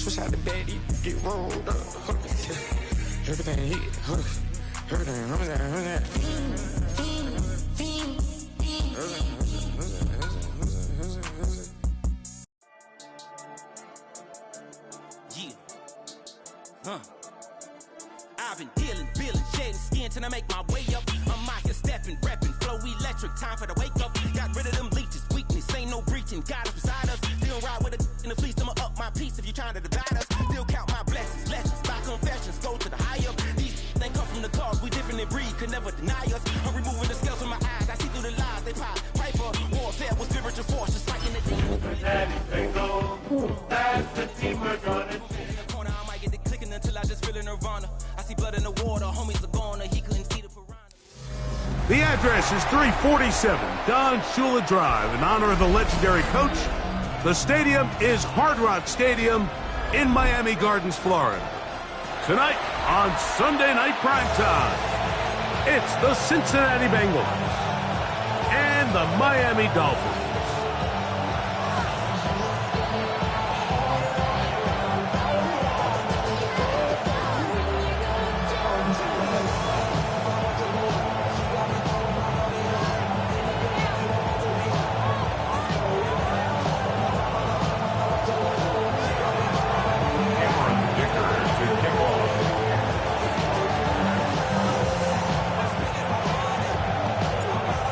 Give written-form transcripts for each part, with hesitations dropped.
Switch out the bed, get rolled up. Everything hit, everything, I've been dealing, shedding skin till I make my way up. I'm out here stepping, repping, flow electric, time for the wake up. Got rid of them leeches, weakness, ain't no breaching. God is beside us, still ride with a in the fleece. I'ma up my piece if you're trying to divide us. Still count my blessings, lessons, by confessions, go to the high up. These they come from the cause, we different in breed, could never deny us. I'm removing the scales from my eyes, I see through the lies, they pop. Piper, warfare with spiritual force, just fighting the demons. That's the team we're gonna I might get it clicking until I just feel a nirvana. I see blood in the water, homies are gone, he couldn't see the piranha. The address is 347 Don Shula Drive. In honor of the legendary coach, the stadium is Hard Rock Stadium in Miami Gardens, Florida. Tonight on Sunday Night Primetime, it's the Cincinnati Bengals and the Miami Dolphins.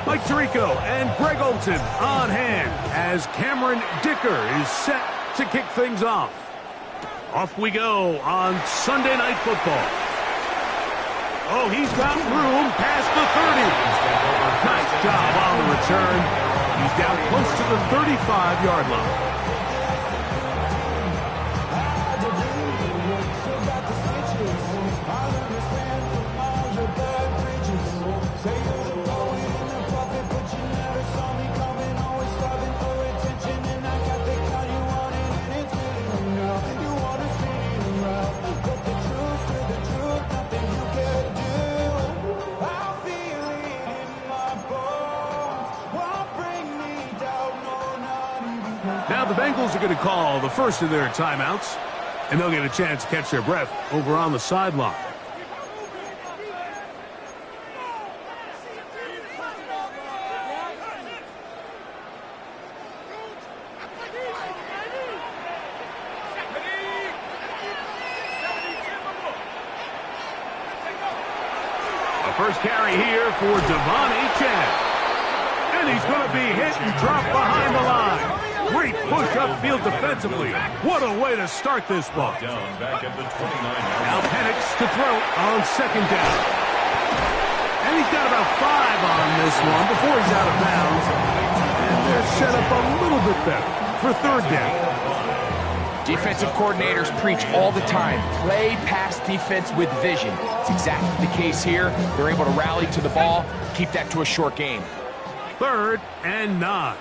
Mike Tirico and Greg Olson on hand as Cameron Dicker is set to kick things off. Off we go on Sunday Night Football. Oh, he's got room past the 30. Nice job on the return. He's down close to the 35-yard line. Now the Bengals are going to call the first of their timeouts, and they'll get a chance to catch their breath over on the sideline. The first carry here for Devon Achane. And he's going to be hit and dropped behind the line. Great push upfield defensively. What a way to start this ball. back at the 29. Now Penix to throw on second down. And he's got about 5 on this one before he's out of bounds. And they're set up a little bit better for third down. Defensive coordinators preach all the time, play pass defense with vision. It's exactly the case here. They're able to rally to the ball, keep that to a short game. 3rd and 9.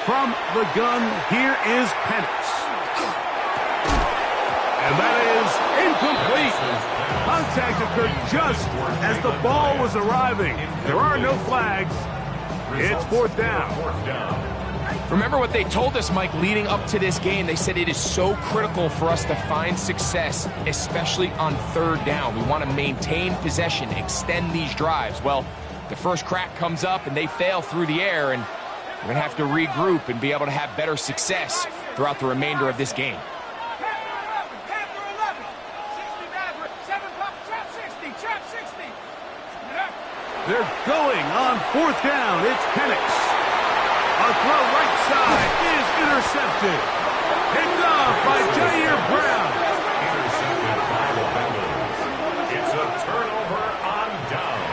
From the gun, here is Penix. And that is incomplete. Contact occurred just as the ball was arriving. There are no flags. It's 4th down. Remember what they told us, Mike, leading up to this game. They said it is so critical for us to find success, especially on 3rd down. We want to maintain possession, extend these drives. Well, the first crack comes up and they fail through the air, and we're going to have to regroup and be able to have better success throughout the remainder of this game. They're going on 4th down. It's Penix. A throw right side is intercepted. Picked off by Jair Brown. Intercepted by the Bengals. It's a turnover on downs.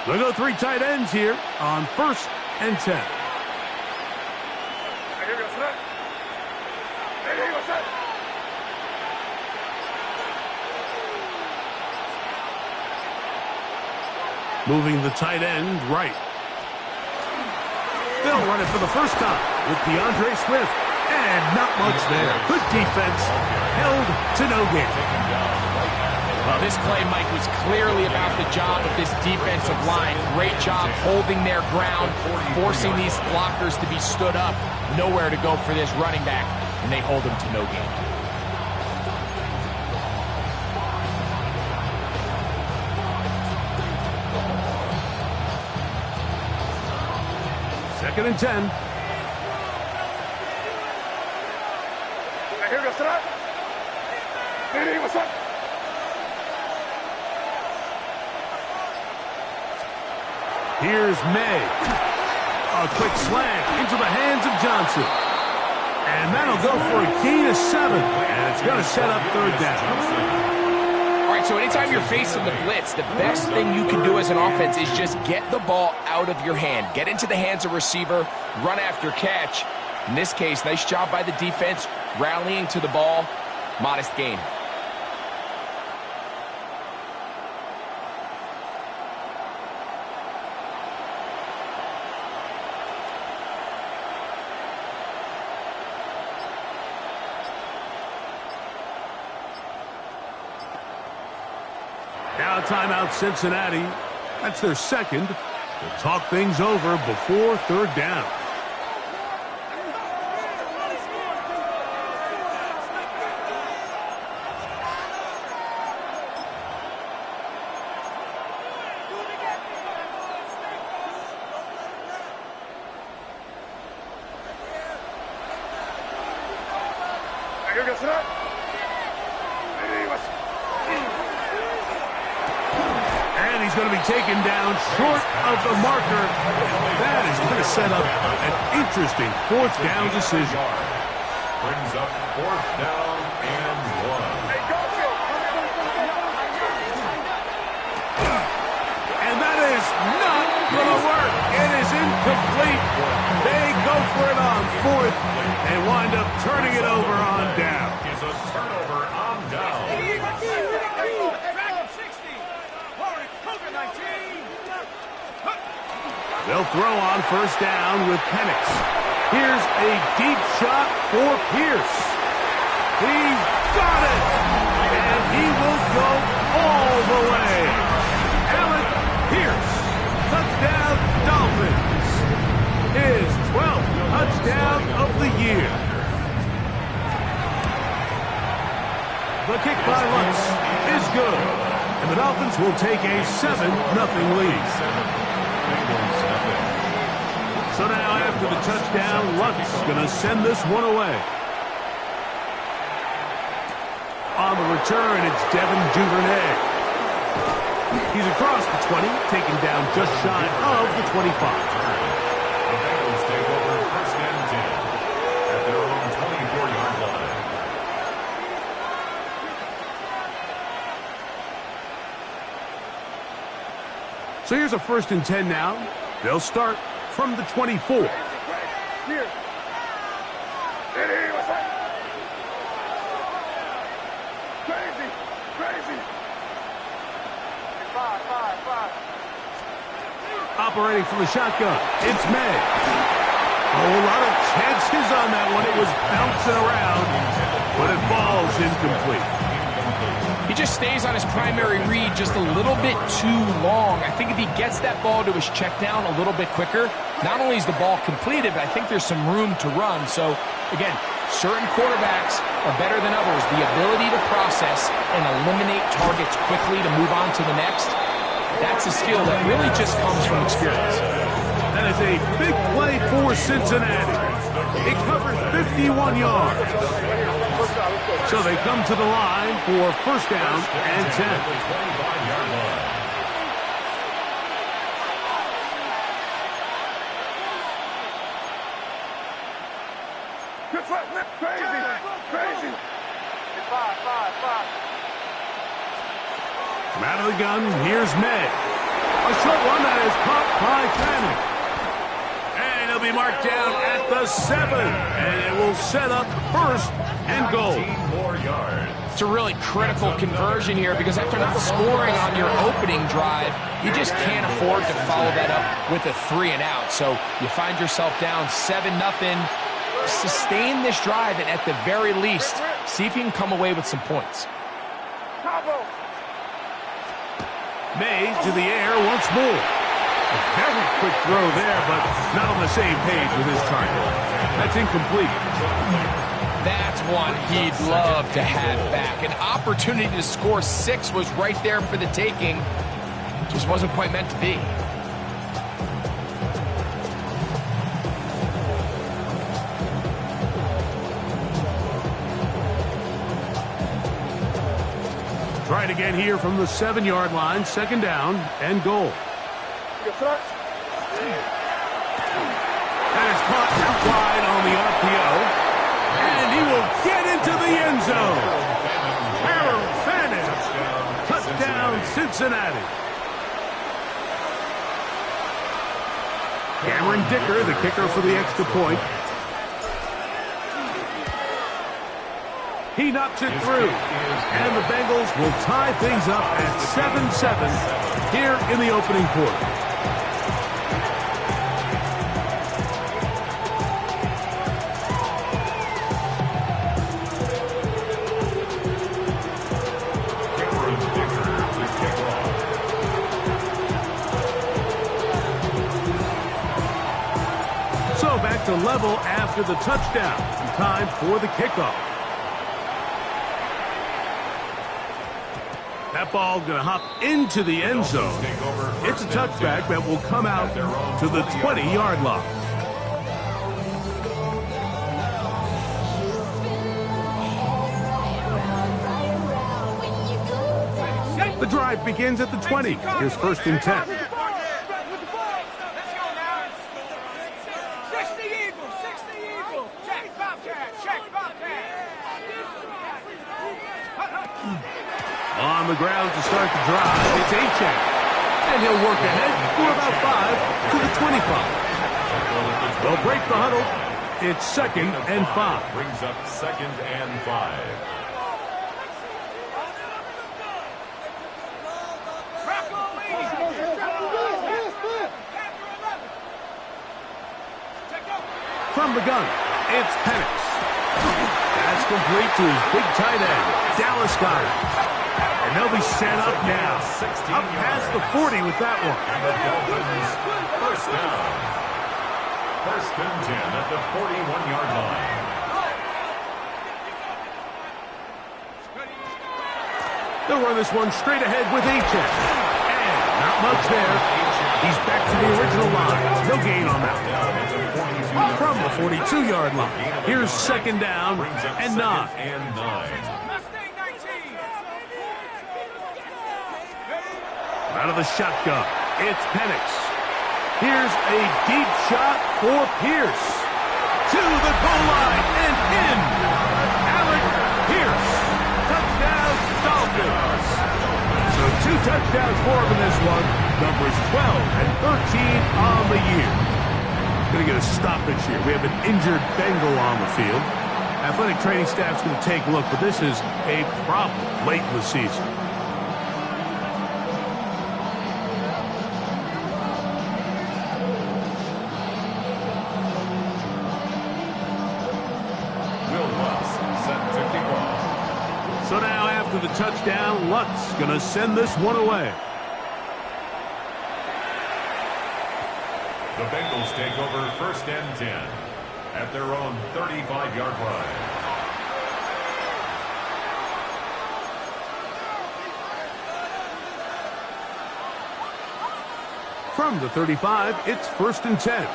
They'll go 3 tight ends here on 1st and 10. Moving the tight end right. They'll run it for the first time with DeAndre Swift. And not much there. Good defense. Held to no gain. Well, this play, Mike, was clearly about the job of this defensive line. Great job holding their ground, forcing these blockers to be stood up. Nowhere to go for this running back, and they hold him to no gain. Second and 10. Here's May. A quick slant into the hands of Johnson. And that'll go for a gain of 7. And it's going to set up third down. All right, so anytime you're facing the blitz, the best thing you can do as an offense is just get the ball out of your hand. Get into the hands of receiver, run after catch. In this case, nice job by the defense, rallying to the ball. Modest gain. Now timeout Cincinnati. That's their second. They'll talk things over before third down. And he's going to be taken down short of the marker. That is going to set up an interesting fourth down decision. Brings up fourth down and 1. And that is not going to work. It is incomplete. They go for it on fourth and wind up turning it over on down. It's a turnover on down. They'll throw on first down with Penix. Here's a deep shot for Pierce. He's got it. And he will go all the way. Alec Pierce. Touchdown Dolphins. His 12th touchdown of the year. The kick by Lutz is good. And the Dolphins will take a 7-0 lead. So now after the touchdown, Lutz going to send this one away. On the return, it's Devin Duvernay. He's across the 20, taken down just shy of the 25. The Bengals take over first and 10 at their own 24-yard line. So here's a first and 10 now. They'll start from the 24. Here. Crazy. Five. Operating from the shotgun, it's May. A whole lot of chances on that one. It was bouncing around, but it falls incomplete. He just stays on his primary read just a little bit too long. I think if he gets that ball to his check down a little bit quicker, not only is the ball completed, but I think there's some room to run. So, again, certain quarterbacks are better than others. The ability to process and eliminate targets quickly to move on to the next, that's a skill that really just comes from experience. That is a big play for Cincinnati. It covers 51 yards. So they come to the line for first down and 10. Crazy. Five. From out of the gun, here's May. A short one that is caught by Fanning. And He'll be marked down at the 7, and it will set up first and goal. 19 more yards. It's a really critical conversion here because after not scoring on your opening drive, you just can't afford to follow that up with a 3 and out. So you find yourself down 7-0. Sustain this drive and at the very least, see if you can come away with some points. May to the air once more. A very quick throw there, but not on the same page with his target. That's incomplete. That's one he'd love to have back. An opportunity to score 6 was right there for the taking. Just wasn't quite meant to be. Try it again here from the 7-yard line, 2nd down and goal. That is caught out wide on the RPO, and he will get into the end zone. Aaron Fannin, touchdown Cincinnati. Cameron Dicker, the kicker for the extra point. He knocks it through, and the Bengals will tie things up at 7-7 here in the opening quarter. So back to level after the touchdown. Time for the kickoff. That ball going to hop into the end zone. It's a touchback that will come out to the 20-yard line. The drive begins at the 20. Here's 1st and 10. On the ground to start the drive, it's Achane. And he'll work ahead for about 5 to the 25. They'll break the huddle. It's 2nd and 5. Brings up 2nd and 5. From the gun, it's Penix. That's complete to his big tight end, Dallas Goedert. And they'll be set up now. Up past the 40 with that one. And the Dolphins, 1st down. 1st and 10 at the 41-yard line. They'll run this one straight ahead with Achane. And not much there. He's back to the original line. No gain on that one. From the 42-yard line. Here's 2nd down and 9. Out of the shotgun, it's Penix. Here's a deep shot for Pierce. To the goal line and in. Alec Pierce. Touchdown, Dolphins. So 2 touchdowns for him in this one. Numbers 12 and 13 on the year. Going to get a stoppage here. We have an injured Bengal on the field. Athletic training staff's going to take a look, but this is a problem late in the season. So now after the touchdown, Lutz going to send this one away. The Bengals take over 1st and 10 at their own 35-yard line. From the 35, it's 1st and 10.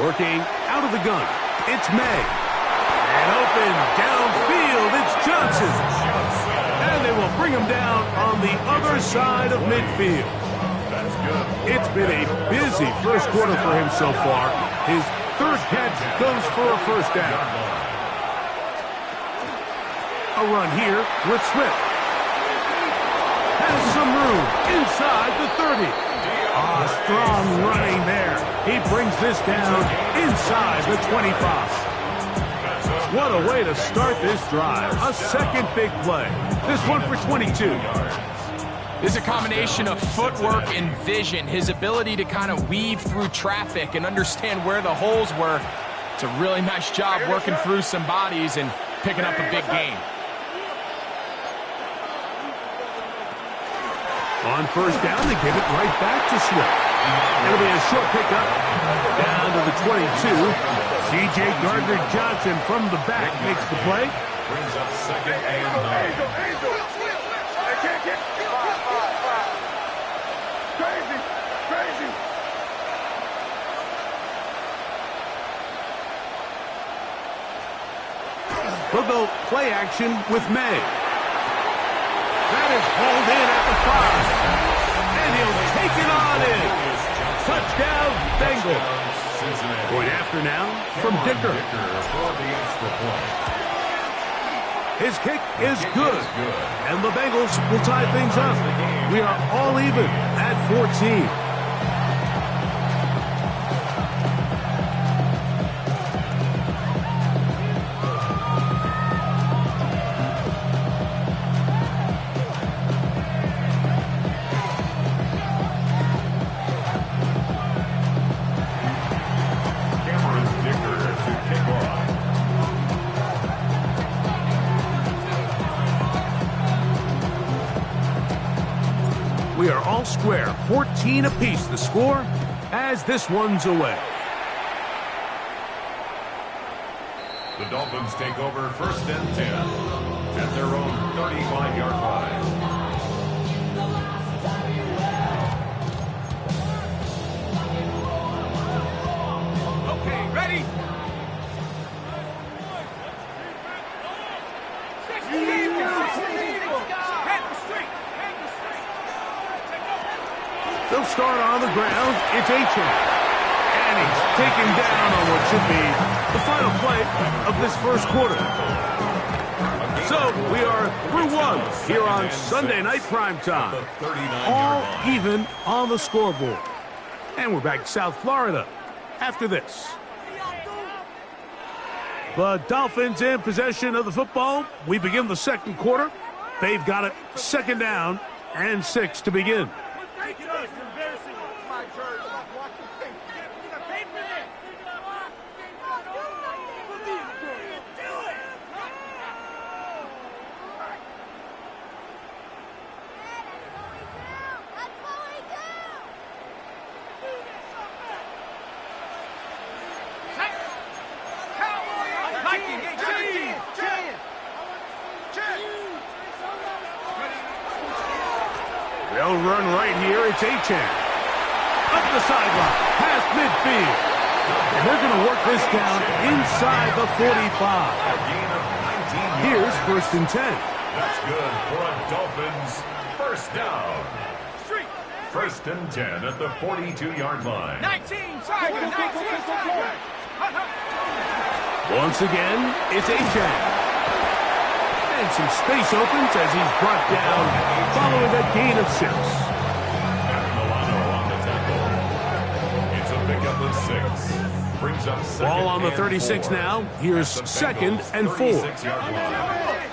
Working out of the gun, it's May. And open downfield, it's Johnson. And they will bring him down on the other side of midfield. It's been a busy first quarter for him so far. His third catch goes for a first down. A run here with Swift. Has some room inside the 30. Strong running there. He brings this down inside the 25. What a way to start this drive. A second big play. This one for 22. This is a combination of footwork and vision. His ability to kind of weave through traffic and understand where the holes were. It's a really nice job working through some bodies and picking up a big gain. On first down, they give it right back to Swift. It'll be a short pickup. Down to the 22. C.J. Gardner-Johnson from the back makes the play. Brings up second and 9. Crazy. We'll go play action with May. That is hauled in at the 5. And he'll take it on in. Touchdown, Bengals. Going after now from Dicker. For the extra point. His kick is good. And the Bengals will tie things up. We are all even at 14. We are all square, 14 apiece the score as this one's away. The Dolphins take over first and 10 at their own 35-yard line. Okay, ready? They'll start on the ground. It's Achan. And he's taken down on what should be the final play of this first quarter. So we are through one here on Sunday Night Primetime. All even on the scoreboard. And we're back to South Florida after this. The Dolphins in possession of the football. We begin the second quarter. They've got it second down and 6 to begin. They'll run right here. It's Achan. Up the sideline. Past midfield. And they're going to work this down inside the 45. Here's first and 10. That's good for a Dolphins first down. First and 10 at the 42-yard line. 19, Tiger, 19, Tiger. Once again, it's Achan. And some space opens as he's brought down following a gain of 6. Milano on the tackle. It's a pickup of 6. Brings up second. Ball on the 36 4. now. Here's second and 4. 36-yard line.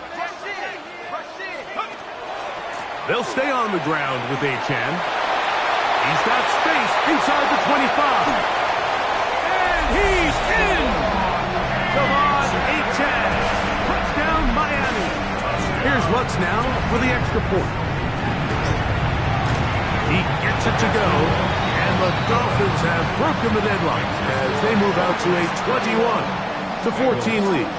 They'll stay on the ground with Achan. He's got space inside the 25. And he's in! Come on, Achan. Touchdown, Miami. Here's Lutz now for the extra point. He gets it to go. And the Dolphins have broken the deadlock as they move out to a 21-14 lead.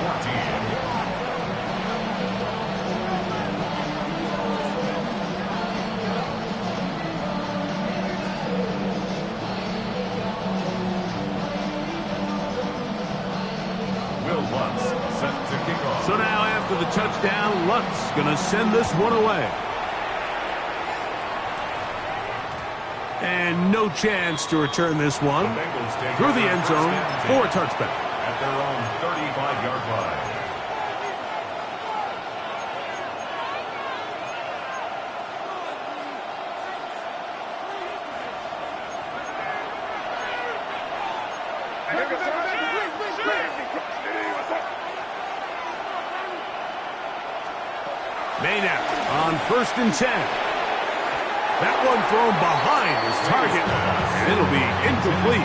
So now after the touchdown, Lutz going to send this one away. And no chance to return this one The Bengals take through the over end first zone and 10 for a touchback. at their own 35-yard line. Maynard on 1st and 10. That one thrown behind his target, and it'll be incomplete.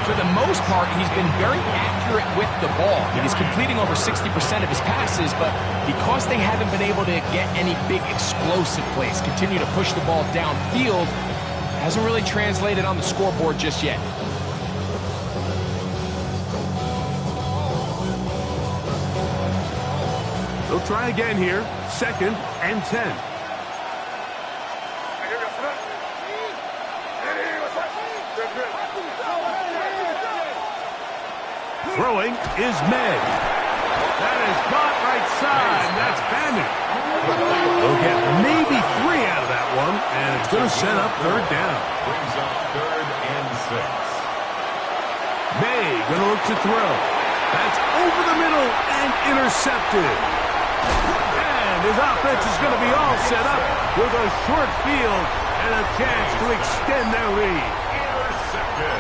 For the most part, he's been very accurate with the ball. He's completing over 60% of his passes, but because they haven't been able to get any big explosive plays, continue to push the ball downfield, hasn't really translated on the scoreboard just yet. They'll try again here, 2nd and 10. Throwing is Meg. That is caught right side. That's Bandit. They'll get maybe 3 out of that one, and it's going to set up 3rd down. Brings up 3rd and 6. May going to look to throw. That's over the middle and intercepted. And his offense is going to be all set up with a short field and a chance to extend their lead.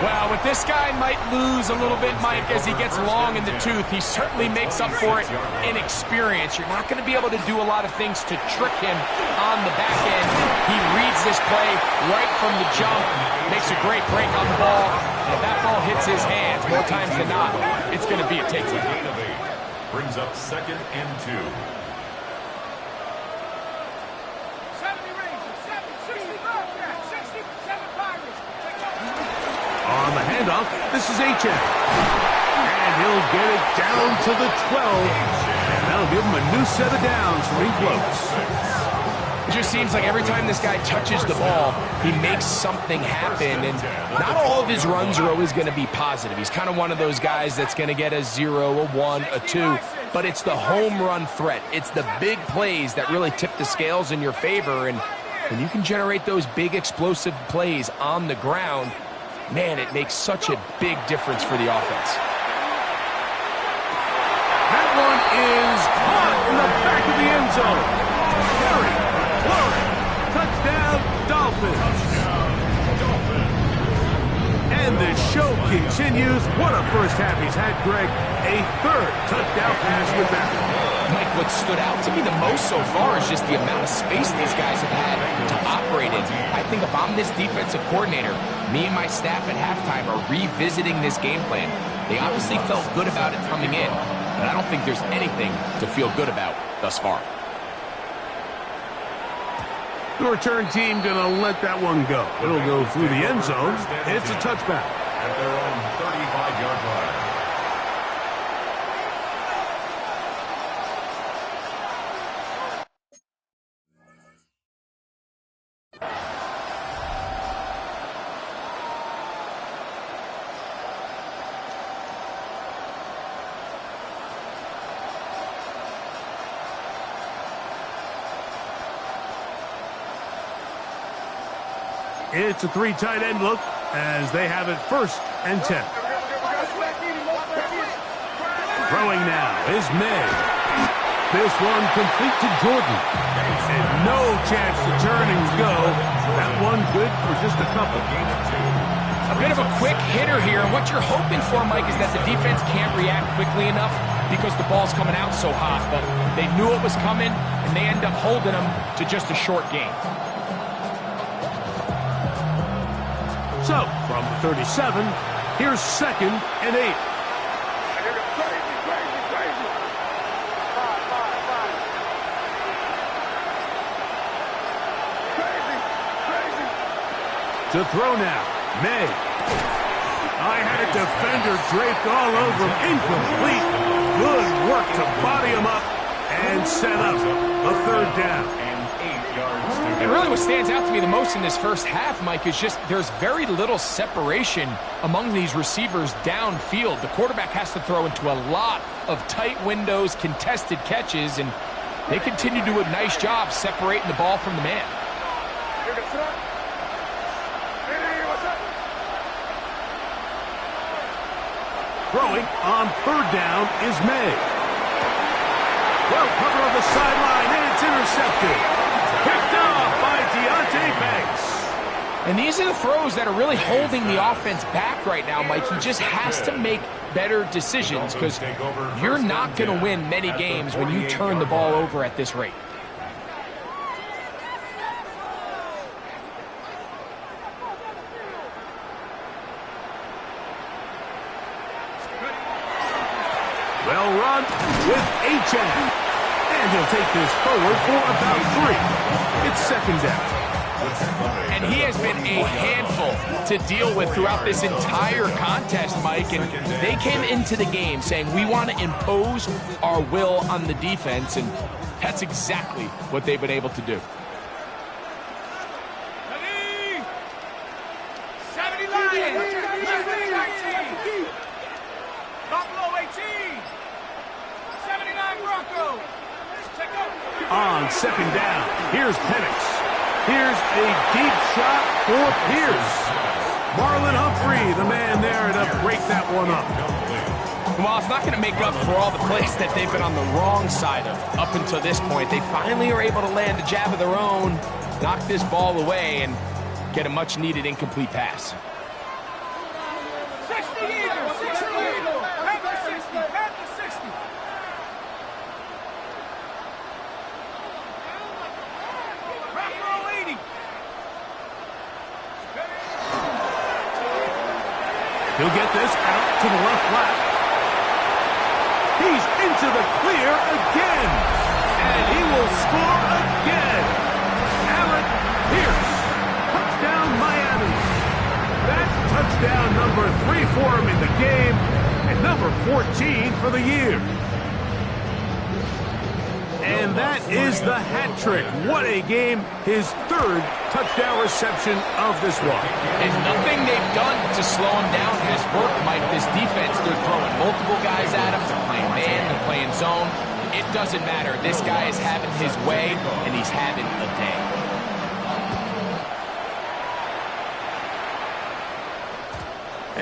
Well, with this guy might lose a little bit, Mike, as he gets long in the tooth. He certainly makes up for it in experience. You're not going to be able to do a lot of things to trick him on the back end. He reads this play right from the jump, makes a great break on the ball, and if that ball hits his hands more times than not, it's going to be a takeaway. Brings up 2nd and 2. On the handoff, this is H.M. And he'll get it down to the 12. And that'll give him a new set of downs from close. It just seems like every time this guy touches the ball, he makes something happen. And not all of his runs are always going to be positive. He's kind of one of those guys that's going to get a 0, a 1, a 2. But it's the home run threat. It's the big plays that really tip the scales in your favor. And when you can generate those big explosive plays on the ground, man, it makes such a big difference for the offense. That one is caught in the back of the end zone. Harry, Florida, touchdown, Dolphins. And the show continues. What a first half he's had, Greg. A 3rd touchdown pass with that one. Mike, what stood out to me the most so far is just the amount of space these guys have had to operate in. I think if I'm this defensive coordinator, me and my staff at halftime are revisiting this game plan. They obviously felt good about it coming in, but I don't think there's anything to feel good about thus far. The return team going to let that one go. It'll go through the end zone. It's a touchback. At their own 35-yard line. It's a 3 tight end look as they have it 1st and 10. Throwing now is May. This one complete to Jordan. And no chance to turn and go. That one good for just a couple. A bit of a quick hitter here, and what you're hoping for, Mike, is that the defense can't react quickly enough because the ball's coming out so hot. But they knew it was coming, and they end up holding them to just a short gain. So, from the 37, here's 2nd and 8. To throw now, May. I had a defender draped all over him. Incomplete. Good work to body him up and set up a 3rd down. And really what stands out to me the most in this first half, Mike, is just there's very little separation among these receivers downfield. The quarterback has to throw into a lot of tight windows, contested catches, and they continue to do a nice job separating the ball from the man. Throwing on third down is May. Well covered on the sideline, and it's intercepted. Picked off by Deontay Banks. And these are the throws that are really holding the offense back right now, Mike. He just has to make better decisions because you're not going to win many games when you turn the ball over at this rate. Well run with Achane. And he'll take this forward for about 3. It's second down. And he has been a handful to deal with throughout this entire contest, Mike. And they came into the game saying, we want to impose our will on the defense. And that's exactly what they've been able to do. 70 Lions. 19. Buffalo 18. 79 Broncos. On second down, here's Penix. Here's a deep shot for Pierce. Marlon Humphrey, the man there to break that one up. Well, it's not going to make up for all the plays that they've been on the wrong side of up until this point. They finally are able to land a jab of their own, knock this ball away, and get a much-needed incomplete pass. 60 Eagles. 60 Eagles. Back to 60. Back to 60. He'll get this out to the left flat. He's into the clear again. And he will score again. Alec Pierce. Touchdown, Miami. That touchdown number 3 for him in the game. And number 14 for the year. And that is the hat trick. What a game. His 3rd touchdown reception of this one. And nothing they've done to slow him down has worked, Mike. This defense, they're throwing multiple guys at him. They're playing man, they're playing zone. It doesn't matter. This guy is having his way, and he's having a day.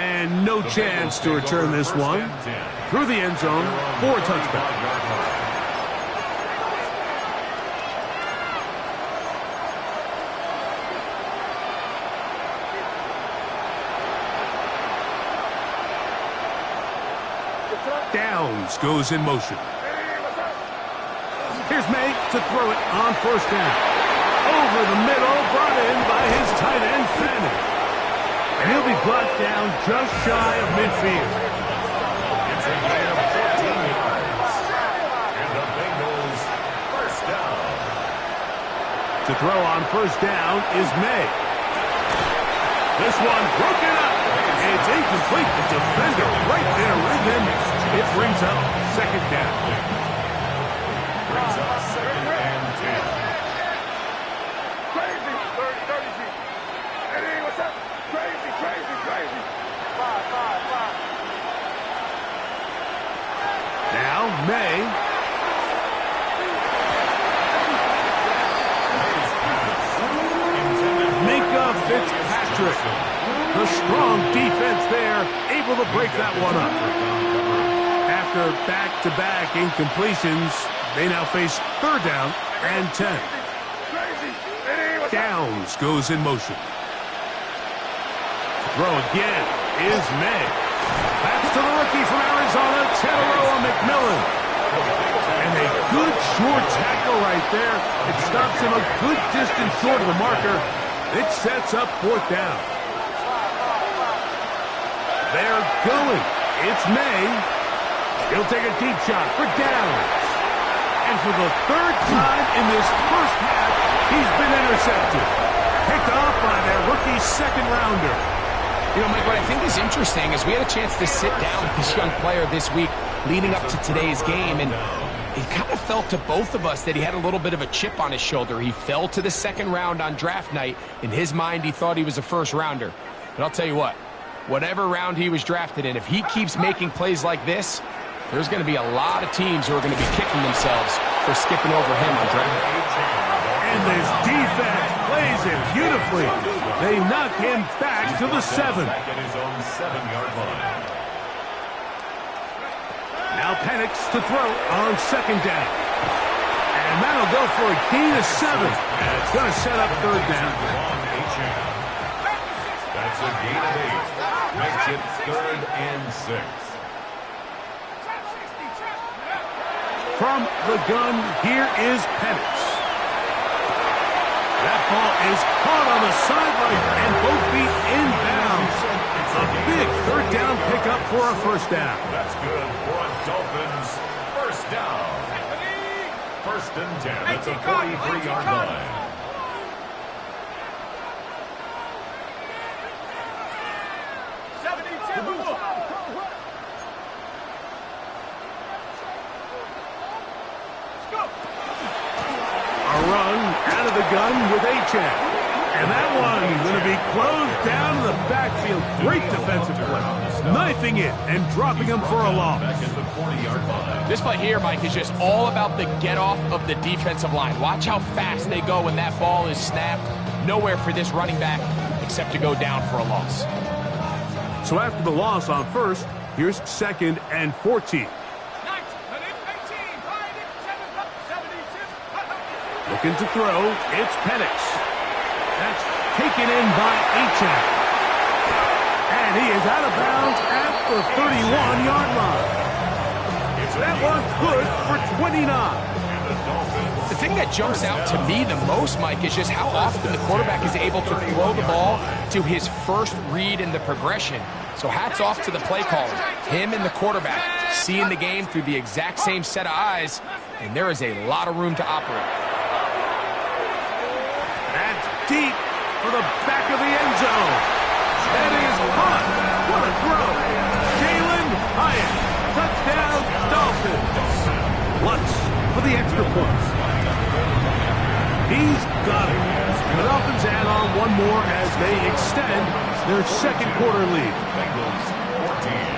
And no chance to return this one. Through the end zone for a touchdown. Downs goes in motion. Here's May to throw it on first down. Over the middle, brought in by his tight end, Fanning. And he'll be brought down just shy of midfield. It's a gain of 14 yards. And the Bengals first down. To throw on first down is May. This one broken up. It's incomplete. The defender right there with him. It brings up second down. Brings up second and 10. Crazy. 30 feet. Eddie, what's up? Crazy. 5. Now May. Minka Fitzpatrick. The strong defense there, able to break that one up. After back-to-back incompletions, they now face third down and 10. Downs goes in motion. Throw again is May. That's to the rookie from Arizona, Teteroa McMillan. And a good short tackle right there. It stops him a good distance short of the marker. It sets up fourth down. They're going. It's May. He'll take a deep shot for Downs. And for the 3rd time in this first half, he's been intercepted. Picked off by their rookie second-rounder. You know, Mike, what I think is interesting is we had a chance to sit down with this young player this week leading up to today's game, and it kind of felt to both of us that he had a little bit of a chip on his shoulder. He fell to the second round on draft night. In his mind, he thought he was a first-rounder. But I'll tell you what, whatever round he was drafted in, if he keeps making plays like this, there's going to be a lot of teams who are going to be kicking themselves for skipping over him on draft night. And this defense plays it beautifully. They knock him back to the 7. Back at his own 7-yard line. Now Penix to throw on second down. And that'll go for a gain of 7. And it's going to set up third down. That's a gain of 8. Makes it 3rd and 6. From the gun, here is Penix. That ball is caught on the sideline and both feet inbounds. A big third down pickup for a first down. That's good for a Dolphins first down. 1st and 10 at the 43-yard line. A run out of the gun with Achane. And that one going to be closed down in the backfield. Great defensive play. Knifing it and dropping him for a loss. Back at the 40-yard line. This play here, Mike, is just all about the get-off of the defensive line. Watch how fast they go when that ball is snapped. Nowhere for this running back except to go down for a loss. So after the loss on first, here's 2nd and 14. Looking to throw, it's Penix. That's taken in by Achane. And he is out of bounds at the 31-yard line. That one's good for 29. The thing that jumps out to me the most, Mike, is just how often the quarterback is able to throw the ball to his first read in the progression. So hats off to the play caller. Him and the quarterback seeing the game through the exact same set of eyes, and there is a lot of room to operate. That's deep for the back of the end zone. That is caught. What a throw. Jalen Hyatt. Touchdown, Dolphins. Lutz for the extra point. He's got it. And the Dolphins add on one more as they extend their second quarter lead. Bengals 14.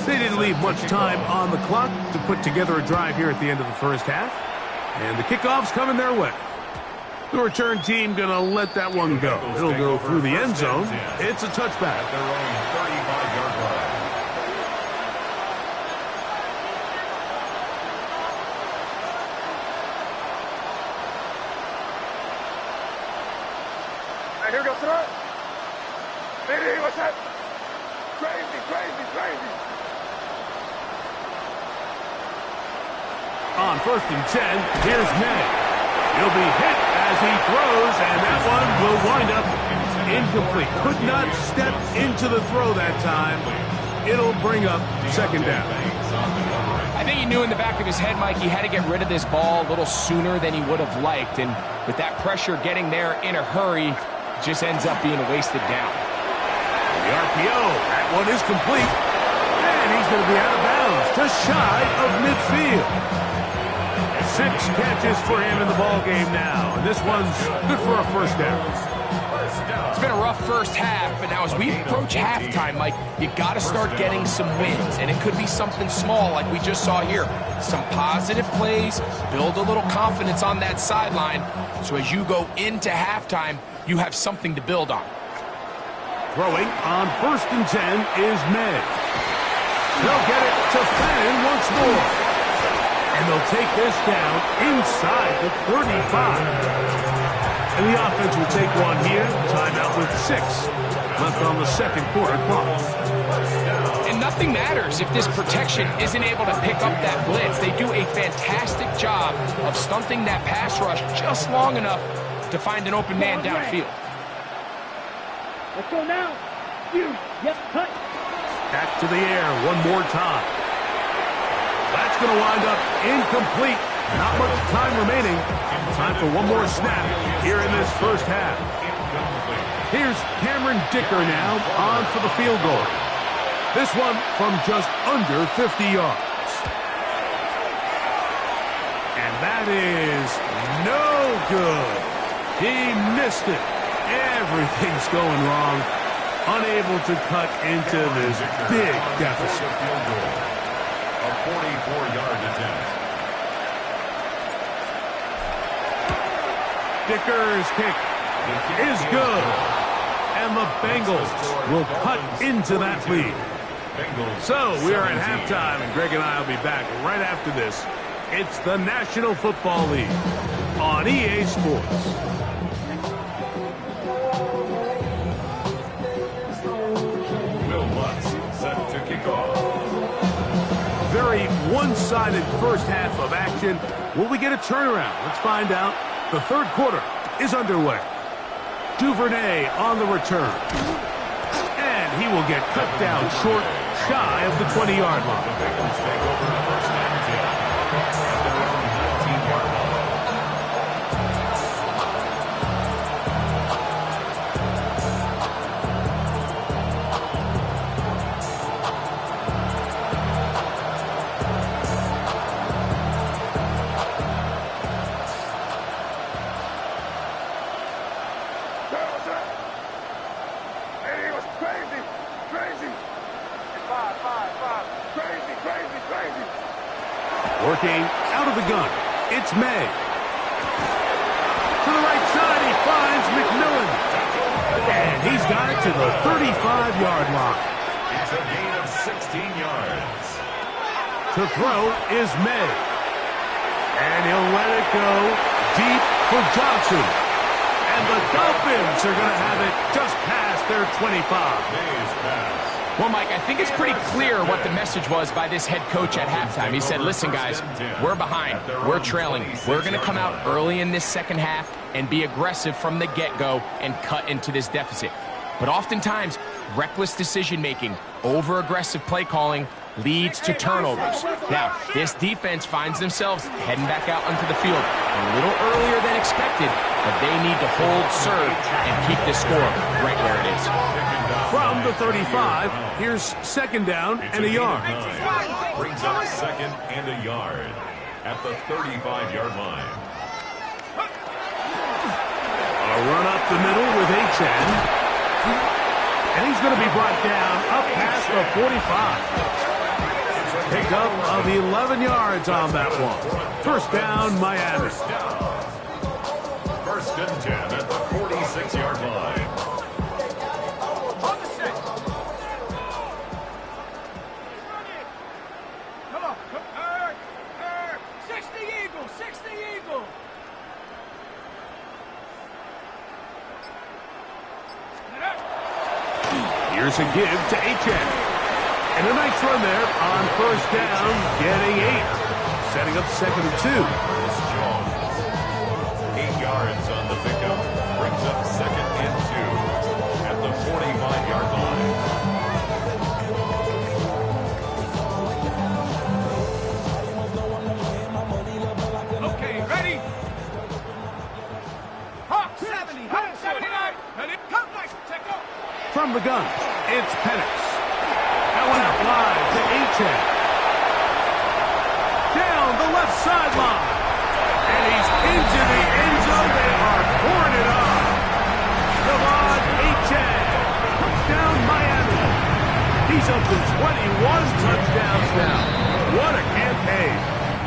They didn't leave much time on the clock to put together a drive here at the end of the first half. And the kickoff's coming their way. The return team going to let that one go. It'll go through the end zone. It's a touchback. At their own 35-yard line. All right, here we go, sir. Hey, what's that? Crazy, crazy, crazy. On 1st and 10, here's Madden. He'll be hit as he throws, and that one will wind up incomplete. Could not step into the throw that time. It'll bring up 2nd down. I think he knew in the back of his head, Mike, he had to get rid of this ball a little sooner than he would have liked. And with that pressure getting there in a hurry, it just ends up being a wasted down. The RPO, that one is complete. And he's going to be out of bounds, just shy of midfield. 6 catches for him in the ball game now. And this one's good for a first down. It's been a rough first half, but now as we approach halftime, Mike, you got to start getting some wins. And it could be something small like we just saw here. Some positive plays, build a little confidence on that sideline. So as you go into halftime, you have something to build on. Throwing on 1st and 10 is May. They'll get it to Fannin once more. And they'll take this down inside the 35. And the offense will take one here. Timeout with 6 left on the second quarter clock. And nothing matters if this protection isn't able to pick up that blitz. They do a fantastic job of stunting that pass rush just long enough to find an open man downfield. Let's go now. Yep, cut. Back to the air one more time. That's going to wind up incomplete. Not much time remaining. Time for one more snap here in this first half. Here's Cameron Dicker now on for the field goal. This one from just under 50 yards. And that is no good. He missed it. Everything's going wrong. Unable to cut into this big deficit. A 44-yard attempt. Dicker's kick is good. And the Bengals will cut into that lead. So we are at halftime, and Greg and I will be back right after this. It's the National Football League on EA Sports. Will Lutz set to kick off. Very one-sided first half of action. Will we get a turnaround? Let's find out. The third quarter is underway. Duvernay on the return. And he will get cut down short, shy of the 20-yard line. The Bengals take over the first and 10 at their own 19-yard line. Working out of the gun, it's May. To the right side, he finds McMillan. And he's got it to the 35-yard line. It's a gain of 16 yards. To throw is May. And he'll let it go deep for Johnson. And the Dolphins are going to have it just past their 25. May's pass. Well, Mike, I think it's pretty clear what the message was by this head coach at halftime. He said, listen, guys, we're behind. We're trailing. We're going to come out early in this second half and be aggressive from the get-go and cut into this deficit. But oftentimes, reckless decision-making, over-aggressive play calling leads to turnovers. Now, this defense finds themselves heading back out onto the field a little earlier than expected, but they need to hold serve and keep this score right where it is. From the 35, here's second down and a yard. Brings up second and a yard at the 35-yard line. A run up the middle with Achane. And he's going to be brought down up past the 45. Pick up of 11 yards on that one. First down, Miami. First and 10 at the 46-yard line. Here's a give to Achane. And a nice run there on first down, getting 8. Setting up second and 2. 8 yards on the pickup. Brings up second and 2 at the 45-yard line. Okay, ready? Hawk 70, Hawk 79. Ready? Come back, check out. From the gun, it's Penix. That one out wide to Achane. Down the left sideline. And he's into the end zone. They are pouring it on. Devon Achane. Touchdown, Miami. He's up to 21 touchdowns now. What a campaign.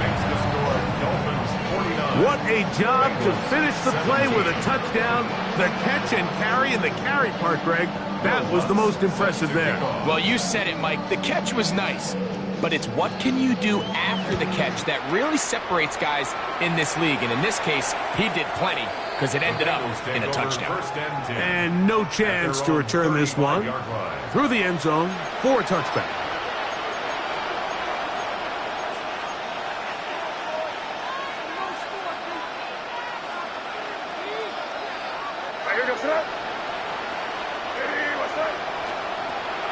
Makes the score Dolphins 49. What a job to finish the play with a touchdown. The catch and carry, and the carry part, Greg, that was the most impressive there. Well, you said it, Mike. The catch was nice, but it's what can you do after the catch that really separates guys in this league. And in this case, he did plenty because it ended up in a touchdown. And no chance to return this one. Through the end zone for a touchback.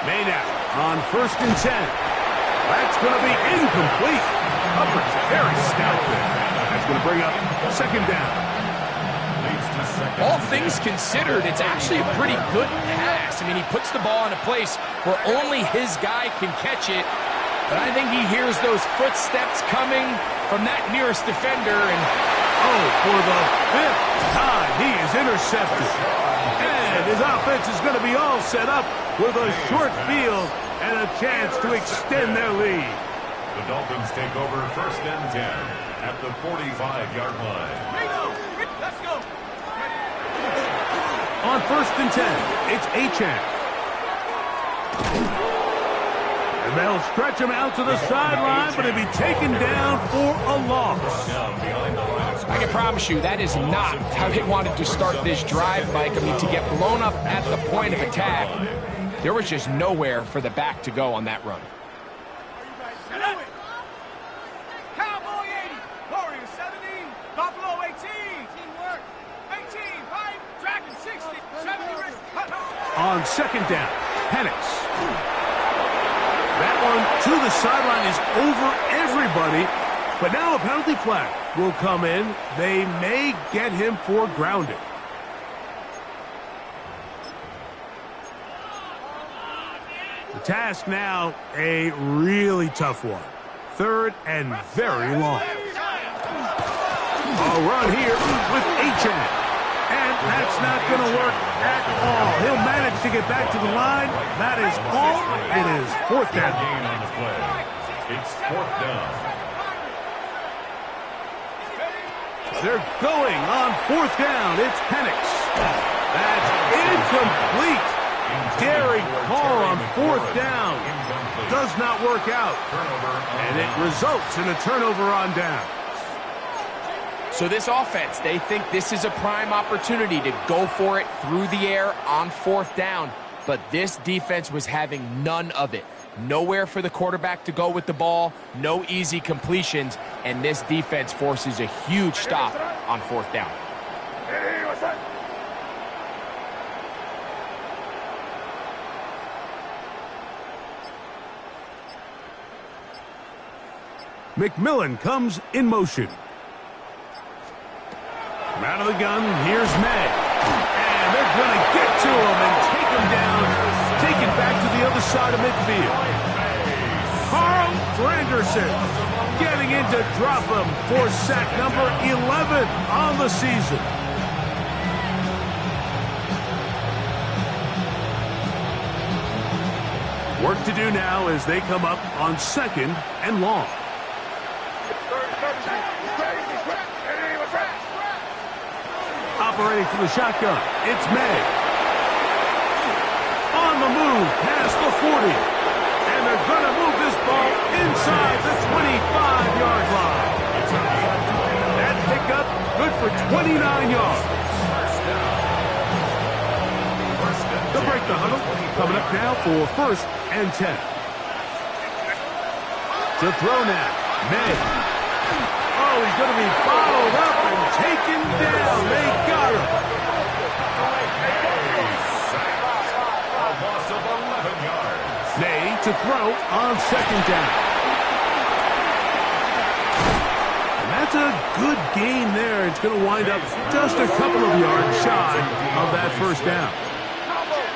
May now on first and 10. That's going to be incomplete. Hubbard's very stout there. That's going to bring up second down. All things considered, it's actually a pretty good pass. I mean, he puts the ball in a place where only his guy can catch it. But I think he hears those footsteps coming from that nearest defender. And for the 5th time, he is intercepted. And his offense is going to be all set up with a short field and a chance to extend their lead. The Dolphins take over first and 10 at the 45-yard line. Let's go. On 1st and 10, it's Achane. And they'll stretch him out to the sideline, but he'll be taken down for a loss. I can promise you that is not how they wanted to start this drive, Mike. I mean, to get blown up at the point of attack, there was just nowhere for the back to go on that run. Cowboy 80, Warrior 70, Buffalo 18. Teamwork. 18, Pipe, Dragon 60, 70, On 2nd down, Penix. That one to the sideline is over everybody, but now a penalty flag will come in. They may get him for grounding. The task now, a really tough one. 3rd and very long. A run here with Achane. And that's not going to work at all. He'll manage to get back to the line. That is all. It is 4th down. Gain on the play. It's 4th down. They're going on 4th down. It's Penix. That's incomplete. Daring Carr on 4th down. Does not work out. And it results in a turnover on down. So this offense, they think this is a prime opportunity to go for it through the air on 4th down. But this defense was having none of it. Nowhere for the quarterback to go with the ball, no easy completions, and this defense forces a huge stop on 4th down. Hey, what's that? McMillan comes in motion. Out of the gun, here's May. And they're going to get to him and take him down, take it back to the other side of midfield. Carl Granderson getting in to drop him for sack number 11 on the season. Work to do now as they come up on 2nd and long. Operating from the shotgun, it's May. On the move, past the 40. And they're going to move this ball inside the 25-yard line. That pickup, good for 29 yards. They'll break the huddle. Coming up now for 1st and 10. To throw now, May. Oh, he's going to be bottled up and taken down. They got him. A loss of 11 yards. May to throw on 2nd down. And that's a good gain there. It's going to wind up just a couple of yards shy of that 1st down.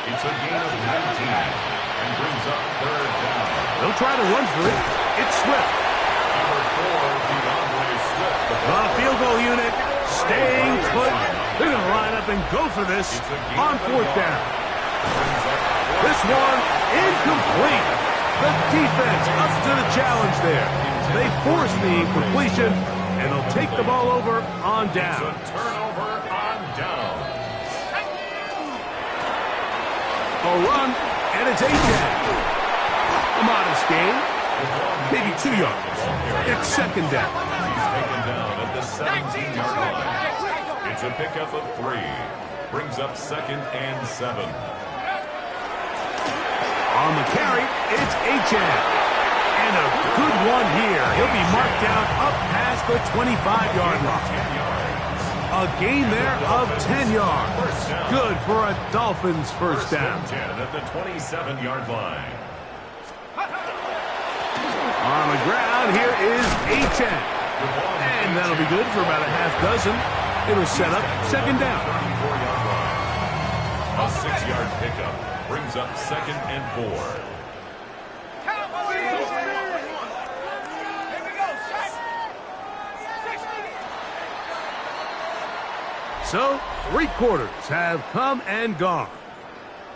It's a gain of 19 and brings up 3rd down. They'll try to run for it. It's Swift. Number 4, DeAndre Swift. The field goal unit staying put. They're going to line up and go for this on 4th down. This one incomplete. The defense up to the challenge there. They force the incompletion, and they'll take the ball over on down. It's a turnover on down. A run, and it's Achane. A modest gain, maybe 2 yards. It's 2nd down. He's taken down at the 17-yard line. It's a pickup of 3. Brings up 2nd and 7. On the carry, it's Achane. And a good one here. He'll be marked down up past the 25-yard line. A gain there of 10 yards. Good for a Dolphins 1st down. 10 at the 27-yard line. On the ground, here is Achane. And that'll be good for about a half dozen. It'll set up 2nd down. 34-yard line. A 6-yard pickup brings up 2nd and 4. So, 3 quarters have come and gone.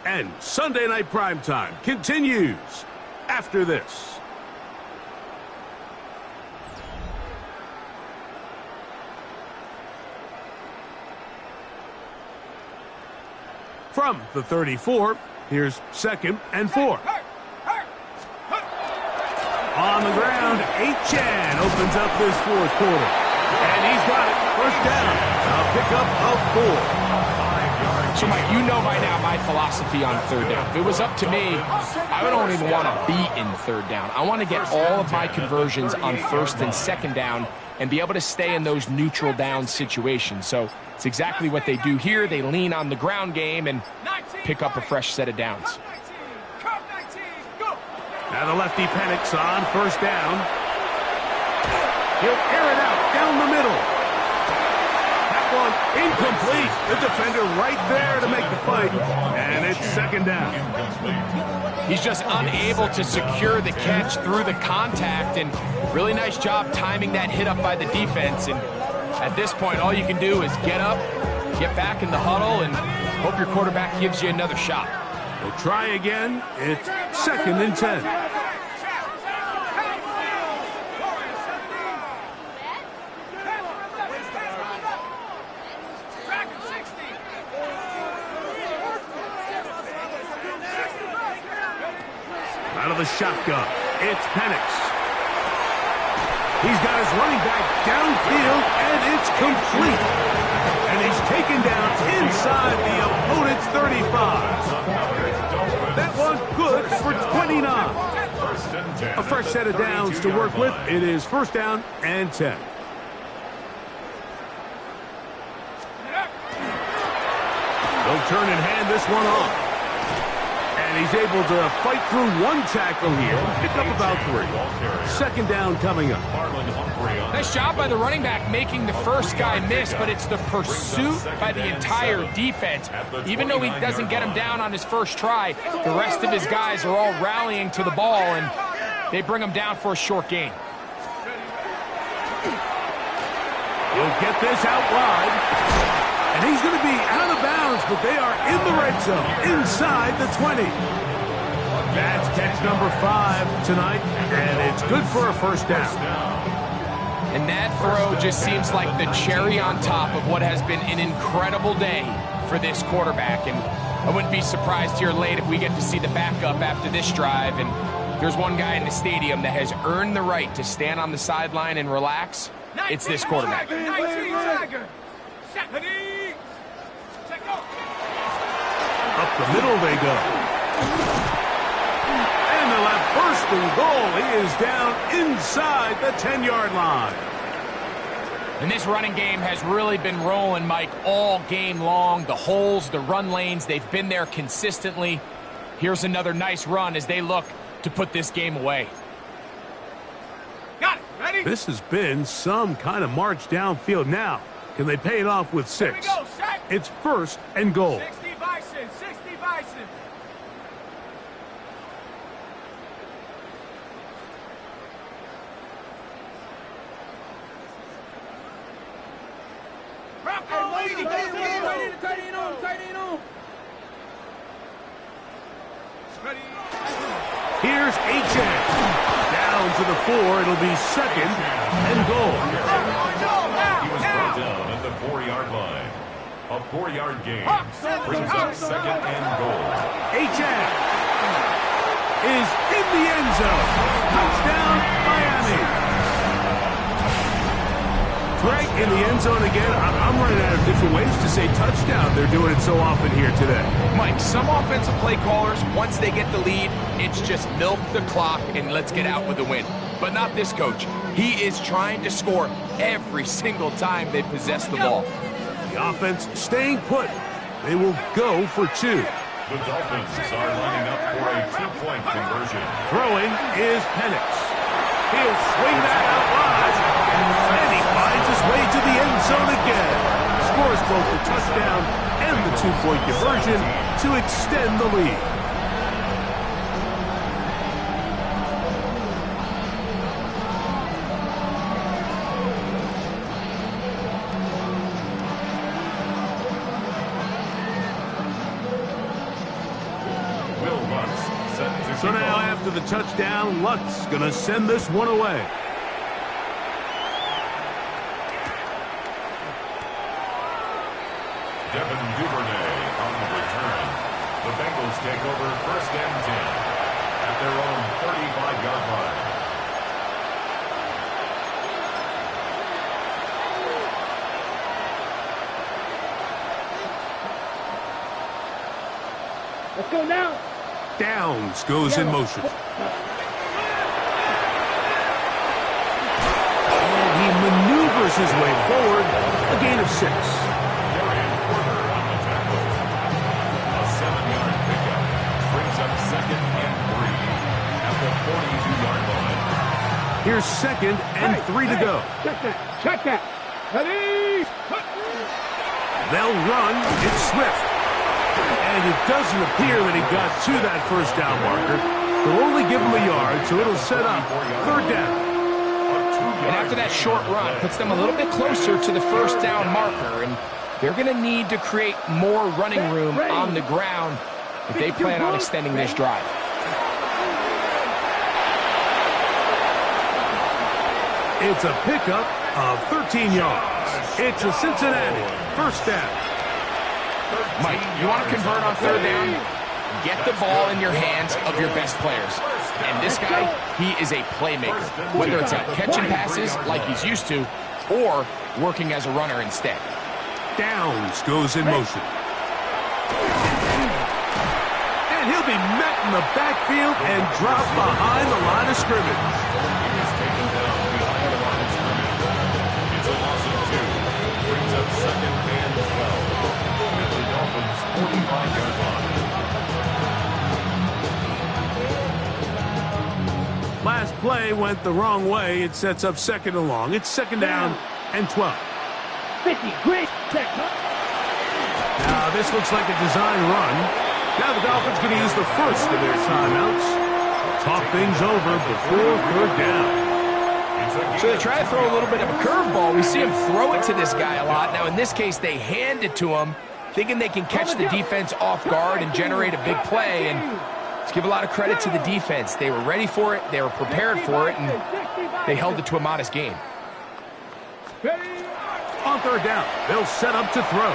And Sunday Night Primetime continues after this. From the 34, here's 2nd and 4. On the ground, Achan opens up this 4th quarter. And he's got it. First down. A pickup of 4. So, Mike, you know by now my philosophy on 3rd down. If it was up to me, I don't even want to be in 3rd down. I want to get all of my conversions on 1st and 2nd down and be able to stay in those neutral down situations. So it's exactly what they do here. They lean on the ground game and pick up a fresh set of downs. Now the lefty Penix on 1st down. He'll air it out down the middle. One incomplete. The defender right there to make the play, and it's 2nd down. He's just unable to secure the catch through the contact, and really nice job timing that hit up by the defense. And at this point, all you can do is get up, get back in the huddle, and hope your quarterback gives you another shot. We'll try again. It's 2nd and 10. Out of the shotgun, it's Penix. He's got his running back downfield, and it's complete. And he's taken down inside the opponent's 35. That one good for 29. A fresh set of downs to work with. It is 1st down and 10. They'll turn and hand this one off. And he's able to fight through one tackle here. Pick up about 3. 2nd down coming up. Nice job by the running back making the first guy miss, but it's the pursuit by the entire defense. Even though he doesn't get him down on his first try, the rest of his guys are all rallying to the ball, and they bring him down for a short gain. He'll get this out wide. And he's going to be out of bounds, but they are in the red zone, inside the 20. That's catch number 5 tonight, and it's good for a 1st down. And that throw just seems like the cherry on top of what has been an incredible day for this quarterback. And I wouldn't be surprised here late if we get to see the backup after this drive. And there's one guy in the stadium that has earned the right to stand on the sideline and relax. It's this quarterback. Up the middle they go. And they'll have 1st and goal. He is down inside the 10-yard line. And this running game has really been rolling, Mike, all game long. The holes, the run lanes, they've been there consistently. Here's another nice run as they look to put this game away. Got it. Ready? This has been some kind of march downfield. Now, can they pay it off with 6? Go, set. It's 1st and goal. 60 Bison, 60 Bison. Here's Achan. Down to the 4. It'll be 2nd and goal. He was brought down at the 4-yard line. A 4-yard gain brings up 2nd and goal. Achan is in the end zone. Touchdown, Miami. Greg in the end zone again. I'm running out of different ways to say touchdown. They're doing it so often here today. Mike, some offensive play callers, once they get the lead, it's just milk the clock and let's get out with a win. But not this coach. He is trying to score every single time they possess the ball. The offense staying put. They will go for 2. The Dolphins are lining up for a 2-point conversion. Throwing is Penix. He'll swing that out wide. And he finds his way to the end zone again. Scores both the touchdown and the 2-point conversion to extend the lead. So now after the touchdown, Lutz going to send this one away. Devin Duvernay on the return. take over 1st and 10 at their own 35-yard line. Let's go now. Downs goes in motion. And he maneuvers his way forward. A gain of 6. A 7-yard pickup brings up 2nd and 3 at the 42-yard line. Here's 2nd and 3 to go. Check that. Check that. Ready? They'll run. It's Swift. And it doesn't appear that he got to that first down marker. They'll only give him a yard, so it'll set up 3rd down. And after that short run, puts them a little bit closer to the first down marker. And they're going to need to create more running room on the ground if they plan on extending this drive. It's a pickup of 13 yards. It's a Cincinnati 1st down. Mike, you want to convert on 3rd down? Get the ball in your hands of your best players. And this guy, he is a playmaker. Whether it's out catching passes like he's used to, or working as a runner instead. Downs goes in motion. And he'll be met in the backfield and dropped behind the line of scrimmage. He's taken down behind the line of scrimmage. It's a loss of 2. Brings up 2nd and 12 at the Dolphins' 45-yard line. Last play went the wrong way. It sets up 2nd and long. It's 2nd down and 12. 50, great. Check. Now, this looks like a design run. Now the Dolphins going to use the first of their timeouts. Talk things over before 3rd down. So they try to throw a little bit of a curveball. We see him throw it to this guy a lot. Now, in this case, they hand it to him, thinking they can catch the defense off guard and generate a big play. And let's give a lot of credit to the defense. They were ready for it, they were prepared for it, and they held it to a modest gain. On 3rd down, they'll set up to throw.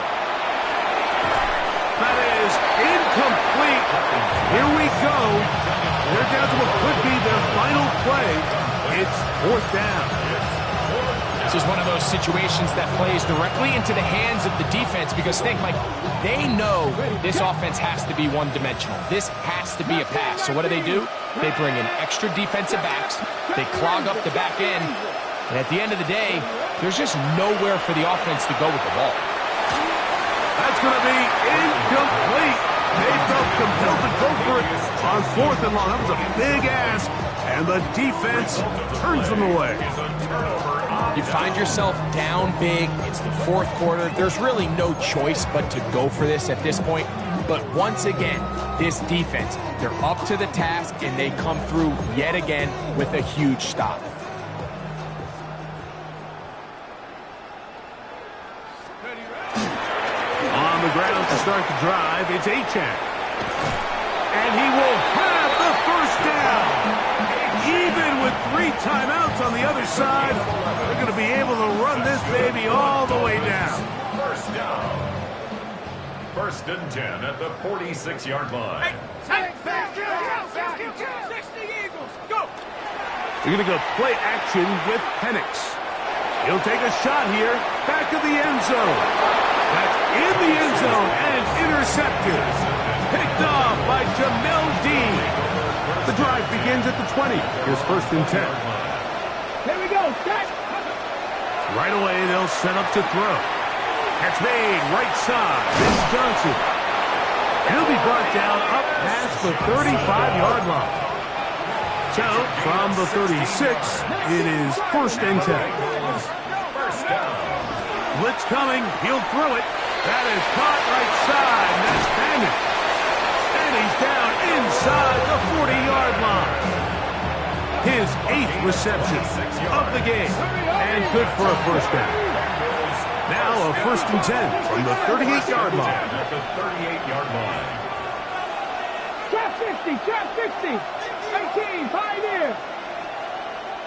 That is incomplete. Here we go. They're down to what could be their final play. It's 4th down. This is one of those situations that plays directly into the hands of the defense because think, Mike, they know this offense has to be one-dimensional. This has to be a pass. So what do? They bring in extra defensive backs. They clog up the back end. And at the end of the day, there's just nowhere for the offense to go with the ball. That's going to be incomplete. They felt compelled to go for it on 4th and long. That was a big ask, and the defense turns them away. You find yourself down big. It's the 4th quarter. There's really no choice but to go for this at this point. But once again, this defense, they're up to the task, and they come through yet again with a huge stop. On the ground to start the drive, it's Achane. And he will have the 1st down. Even with 3 timeouts on the other side, they're going to be able to run this baby all the way down. 1st down. 1st and 10 at the 46-yard line. 60 Eagles, go! They're going to go play action with Penix. He'll take a shot here, back of the end zone. That's in the end zone and intercepted. Picked off by Jamel Dean. The drive begins at the 20. Here's 1st and 10. Here we go, set! Right away, they'll set up to throw. Catch made, right side. Vince Johnson. He'll be brought down up past the 35-yard line. So, from the 36, it is 1st and 10. Blitz coming, he'll throw it. That is caught right side, and that's Bandit. And he's down inside the 40-yard line. His 8th reception of the game, and good for a 1st down. Now a 1st and 10 from the 38-yard line. At the 38-yard line. Trap 60, trap 60. 18, pioneer.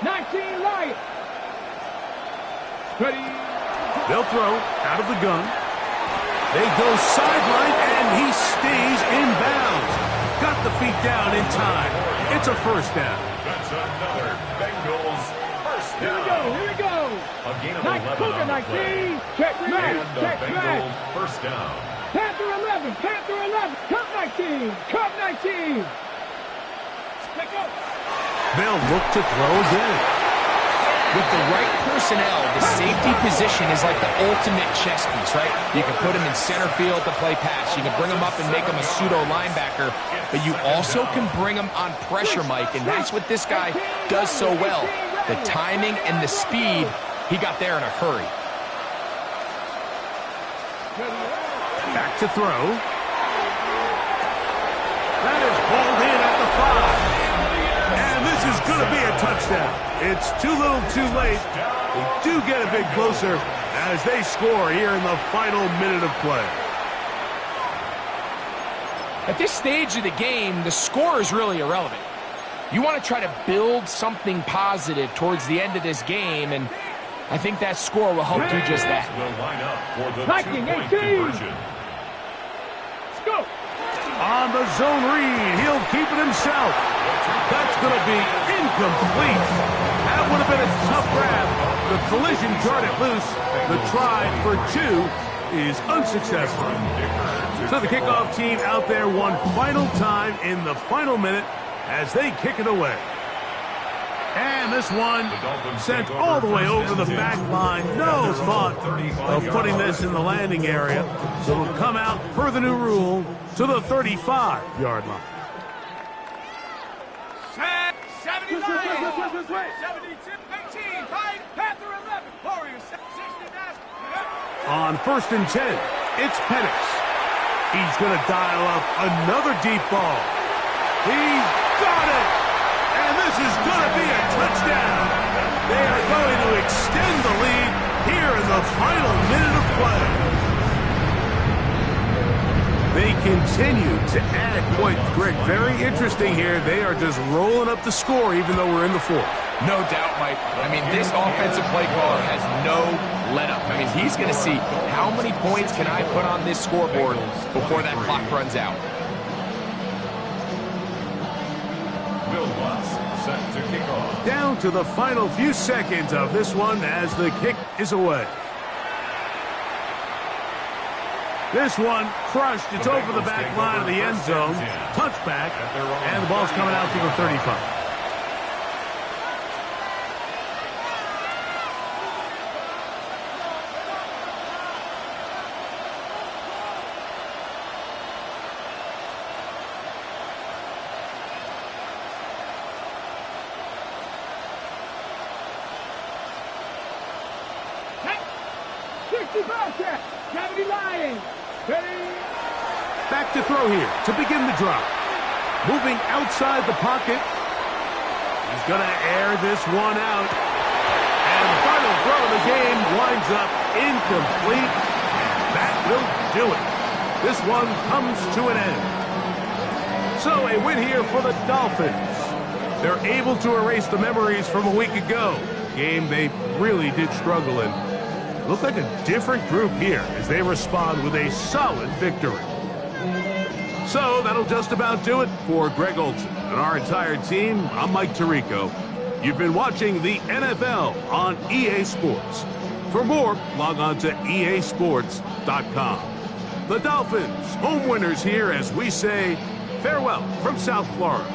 19, light. Ready. They'll throw out of the gun. They go sideline, and he stays in bounds. got the feet down in time. It's a first down. That's another Bengals first Here we down. go, here we go. A gain of Nice 11 Cougar, on the nice play. D. Check right, And the check right. Bengals first down. Panther 11, Panther 11. Cup 19, Cup 19. Let's go. They'll look to throw again. With the right personnel, the safety position is like the ultimate chess piece, right? You can put him in center field to play pass. You can bring him up and make him a pseudo linebacker, but you also can bring him on pressure, Mike, and that's what this guy does so well. The timing and the speed, he got there in a hurry. Back to throw. That is pulled in at the 5. And this is going to be a touchdown. It's too little too late. They do get a bit closer as they score here in the final minute of play. At this stage of the game, the score is really irrelevant. You want to try to build something positive towards the end of this game, and I think that score will help do just that. Will line up for the Viking, 2-point 18. conversion. Let's go. On the zone read, he'll keep it himself. That's going to be incomplete. That would have been a tough grab. The collision jarred it loose. The try for 2 is unsuccessful. So the kickoff team out there one final time in the final minute as they kick it away. And this one sent all the way over the back line. No thought of putting this in the landing area. So it'll come out per the new rule to the 35-yard line. 79, 72, 18, Panther 11, Warriors 69. On 1st and 10, it's Penix. He's going to dial up another deep ball. He's got it! And this is going to be a touchdown. They are going to extend the lead here in the final minute of play. They continue to add points. Greg, very interesting here. They are just rolling up the score even though we're in the 4th. No doubt, Mike. I mean, this offensive play caller has no let-up. I mean, he's going to see how many points can I put on this scoreboard before that clock runs out. Will Lutz set to kick off. Down to the final few seconds of this one as the kick is away. This one crushed. It's over the back line of the end zone. Touchback, and the ball's coming out to the 35. Back to throw here to begin the drive. Moving outside the pocket. He's going to air this one out. And the final throw of the game winds up incomplete. And that will do it. This one comes to an end. So a win here for the Dolphins. They're able to erase the memories from a week ago. Game they really did struggle in. Look like a different group here as they respond with a solid victory. So that'll just about do it for Greg Olson and our entire team. I'm Mike Tirico. You've been watching the NFL on EA Sports. For more, log on to easports.com. The Dolphins, home winners here as we say farewell from South Florida.